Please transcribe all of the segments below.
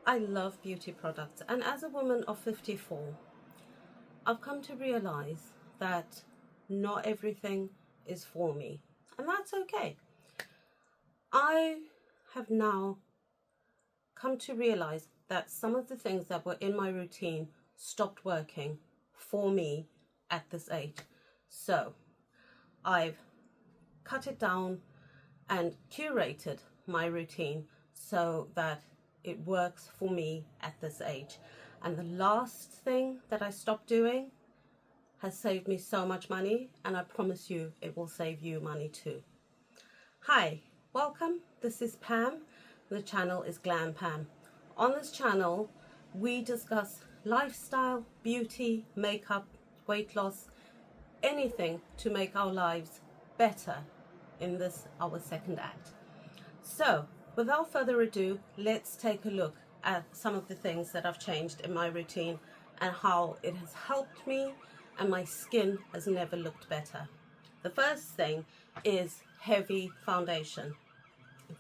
I love beauty products, and as a woman of 54, I've come to realize that not everything is for me, and that's okay. I have now come to realize that some of the things that were in my routine stopped working for me at this age. So I've cut it down and curated my routine so that it works for me at this age. And the last thing that I stopped doing has saved me so much money, and I promise you it will save you money too. Hi, welcome. This is Pam. The channel is Glam Pam. On this channel, we discuss lifestyle, beauty, makeup, weight loss, anything to make our lives better in this, our second act. So, without further ado, let's take a look at some of the things that I've changed in my routine and how it has helped me, and my skin has never looked better. The first thing is heavy foundation.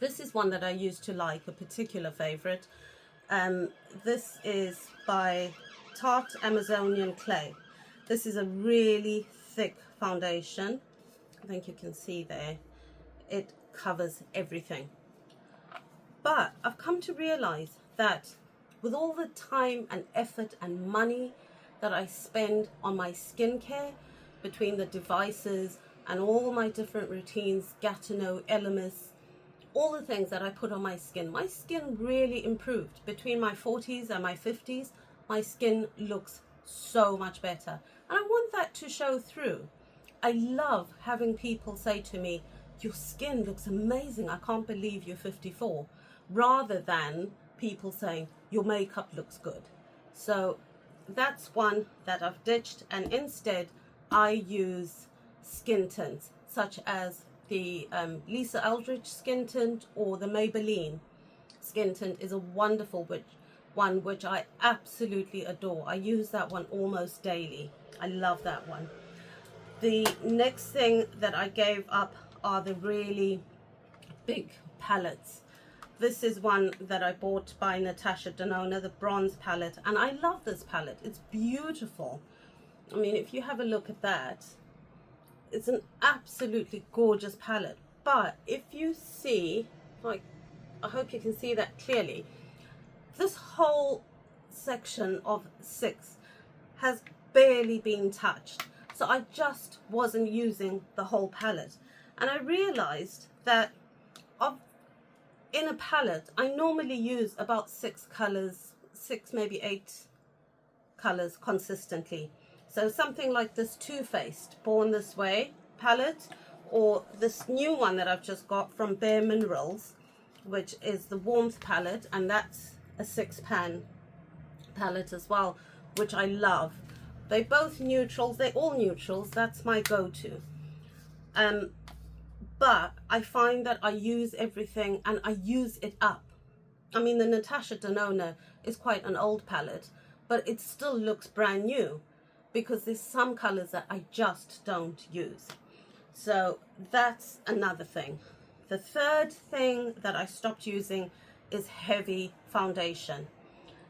This is one that I used to like, a particular favorite. This is by Tarte Amazonian Clay. This is a really thick foundation. I think you can see there. It covers everything. But I've come to realize that with all the time and effort and money that I spend on my skincare, between the devices and all my different routines, Gatineau, Elemis, all the things that I put on my skin really improved. Between my 40s and my 50s, my skin looks so much better. And I want that to show through. I love having people say to me, your skin looks amazing, I can't believe you're 54, rather than people saying, your makeup looks good. So that's one that I've ditched, and instead I use skin tints, such as the Lisa Eldridge skin tint or the Maybelline skin tint is a wonderful one which I absolutely adore. I use that one almost daily. I love that one. The next thing that I gave up are the really big palettes. This is one that I bought by Natasha Denona, the bronze palette, and I love this palette. It's beautiful. I mean, if you have a look at that, it's an absolutely gorgeous palette. But if you see, like, I hope you can see that clearly, this whole section of 6 has barely been touched. So I just wasn't using the whole palette. And I realized that in a palette, I normally use about 6 colors, 6, maybe 8 colors consistently. So something like this Too Faced Born This Way palette, or this new one that I've just got from Bare Minerals, which is the Warmth palette, and that's a 6-pan palette as well, which I love. They're both neutrals, they're all neutrals, that's my go-to. But I find that I use everything and I use it up. I mean, the Natasha Denona is quite an old palette, but it still looks brand new because there's some colors that I just don't use. So that's another thing. The third thing that I stopped using is heavy foundation.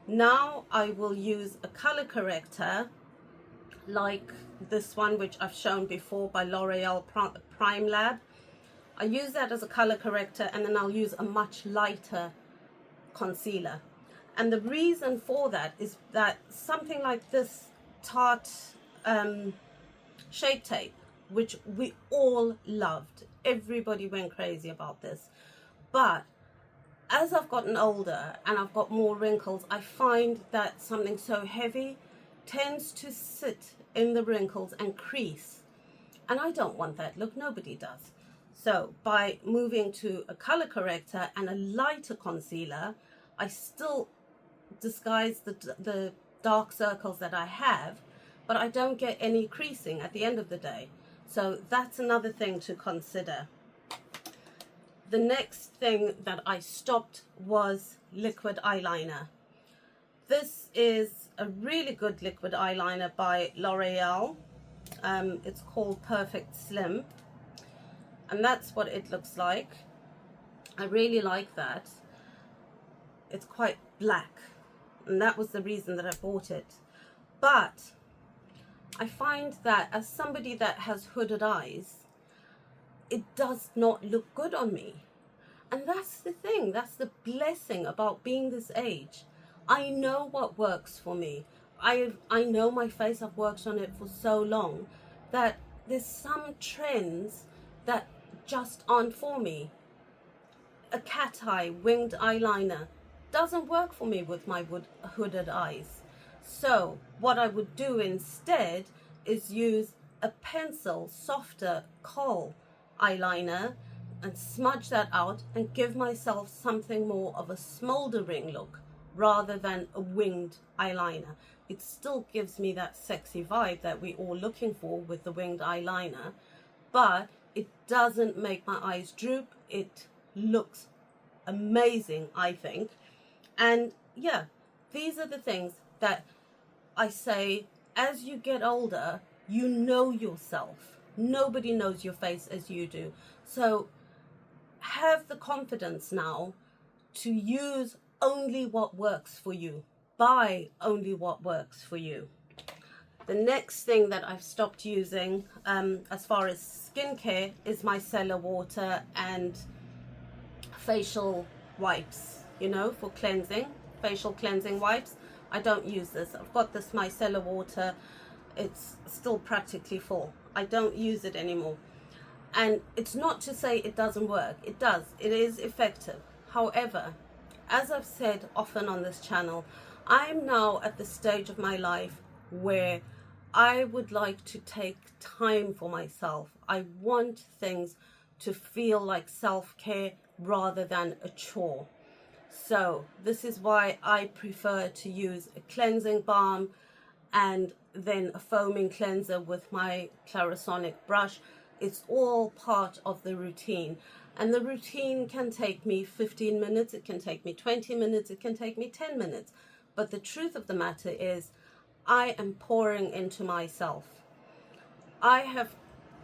Now I will use a color corrector like this one, which I've shown before, by L'Oreal Prime Lab. I use that as a color corrector, and then I'll use a much lighter concealer. And the reason for that is that something like this Tarte Shape Tape, which we all loved, everybody went crazy about this, but as I've gotten older and I've got more wrinkles, I find that something so heavy tends to sit in the wrinkles and crease, and I don't want that look. Nobody does. So by moving to a color corrector and a lighter concealer, I still disguise the dark circles that I have, but I don't get any creasing at the end of the day. So that's another thing to consider. The next thing that I stopped was liquid eyeliner. This is a really good liquid eyeliner by L'Oreal. It's called Perfect Slim, and that's what it looks like. I really like that. It's quite black, and that was the reason that I bought it. But I find that as somebody that has hooded eyes, it does not look good on me. And that's the thing, that's the blessing about being this age. I know what works for me. I know my face, I've worked on it for so long that there's some trends that just aren't for me. A cat eye, winged eyeliner doesn't work for me with my hooded eyes. So what I would do instead is use a pencil, softer kohl eyeliner, and smudge that out and give myself something more of a smoldering look rather than a winged eyeliner. It still gives me that sexy vibe that we're all looking for with the winged eyeliner, but it doesn't make my eyes droop. It looks amazing, I think. And yeah, these are the things that I say, as you get older, you know yourself. Nobody knows your face as you do. So have the confidence now to use only what works for you. Buy only what works for you. The next thing that I've stopped using as far as skincare is micellar water and facial wipes, you know, for cleansing, facial cleansing wipes. I don't use this. I've got this micellar water. It's still practically full. I don't use it anymore. And it's not to say it doesn't work. It does. It is effective. However, as I've said often on this channel, I'm now at the stage of my life where I would like to take time for myself. I want things to feel like self-care rather than a chore. So this is why I prefer to use a cleansing balm and then a foaming cleanser with my Clarisonic brush. It's all part of the routine. And the routine can take me 15 minutes, it can take me 20 minutes, it can take me 10 minutes. But the truth of the matter is, I am pouring into myself. I have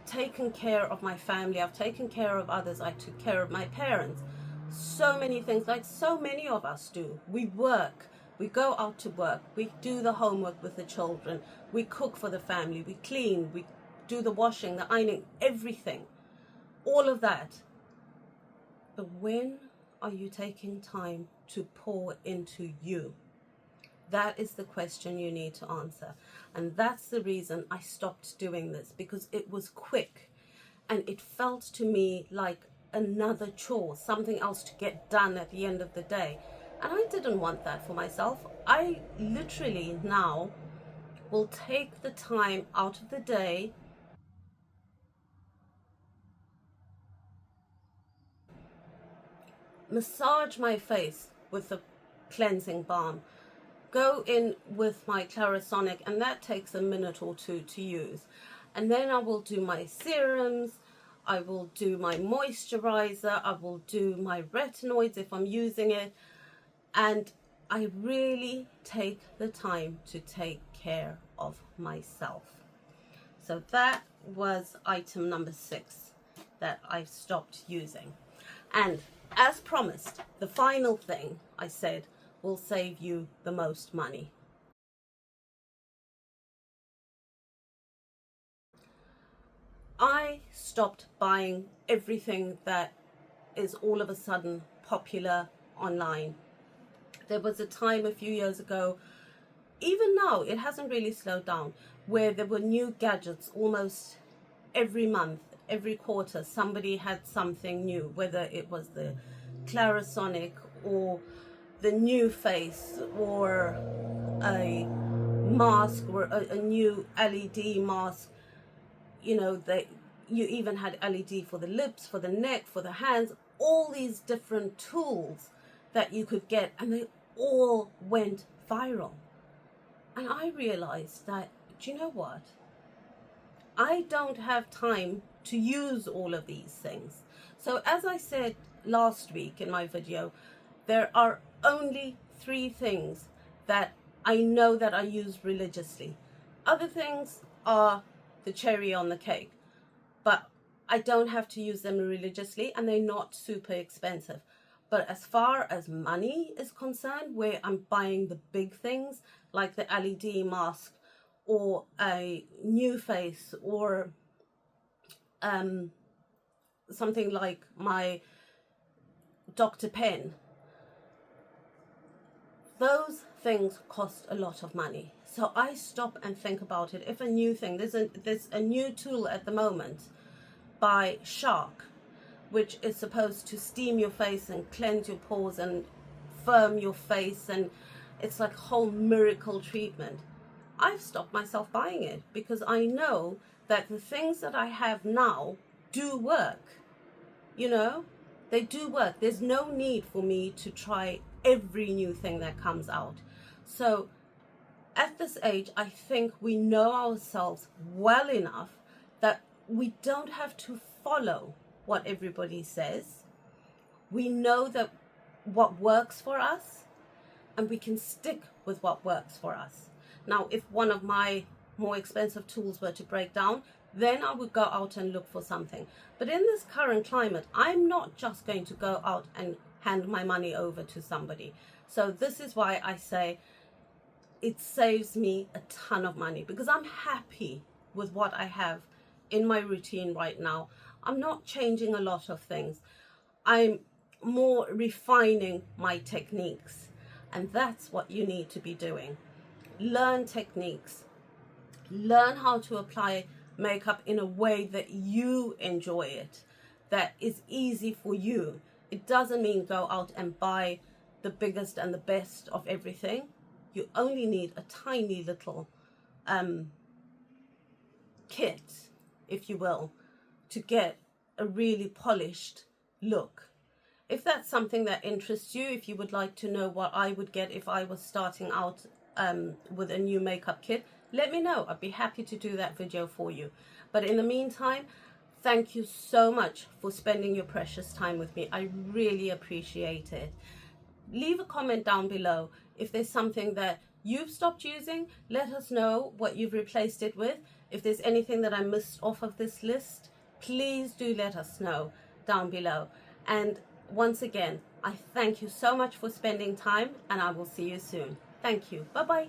taken care of my family, I've taken care of others, I took care of my parents. So many things, like so many of us do. We work, we go out to work, we do the homework with the children, we cook for the family, we clean, we do the washing, the ironing, everything, all of that. But when are you taking time to pour into you? That is the question you need to answer. And that's the reason I stopped doing this, because it was quick and it felt to me like another chore, something else to get done at the end of the day. And I didn't want that for myself. I literally now will take the time out of the day massage my face with the cleansing balm, go in with my Clarisonic, and that takes a minute or two to use. And then I will do my serums, I will do my moisturizer, I will do my retinoids if I'm using it, and I really take the time to take care of myself. So that was item number 6 that I've stopped using. And as promised, the final thing I said will save you the most money. I stopped buying everything that is all of a sudden popular online. There was a time a few years ago, even now it hasn't really slowed down, where there were new gadgets almost every month, every quarter. Somebody had something new, whether it was the Clarisonic or the new face or a mask or a new LED mask. You know, you even had LED for the lips, for the neck, for the hands, all these different tools that you could get, and they all went viral. And I realized that, do you know what? I don't have time to use all of these things. So as I said last week in my video, there are only 3 things that I know that I use religiously. Other things are the cherry on the cake, but I don't have to use them religiously, and they're not super expensive. But as far as money is concerned, where I'm buying the big things like the LED mask or a new face or something like my Dr. Pen, those things cost a lot of money. So I stop and think about it. If a new thing, there's a new tool at the moment by Shark, which is supposed to steam your face and cleanse your pores and firm your face, and it's like a whole miracle treatment. I've stopped myself buying it because I know that the things that I have now do work. You know, they do work. There's no need for me to try every new thing that comes out. So at this age, I think we know ourselves well enough that we don't have to follow what everybody says. We know that what works for us, and we can stick with what works for us. Now, if one of my more expensive tools were to break down, then I would go out and look for something. But in this current climate, I'm not just going to go out and hand my money over to somebody. So this is why I say it saves me a ton of money, because I'm happy with what I have in my routine right now. I'm not changing a lot of things. I'm more refining my techniques, and that's what you need to be doing. Learn techniques. Learn how to apply makeup in a way that you enjoy it, that is easy for you. It doesn't mean go out and buy the biggest and the best of everything. You only need a tiny little kit, if you will, to get a really polished look. If that's something that interests you, if you would like to know what I would get if I was starting out with a new makeup kit, let me know. I'd be happy to do that video for you. But in the meantime, thank you so much for spending your precious time with me. I really appreciate it. Leave a comment down below. If there's something that you've stopped using, let us know what you've replaced it with. If there's anything that I missed off of this list, please do let us know down below. And once again, I thank you so much for spending time, and I will see you soon. Thank you. Bye-bye.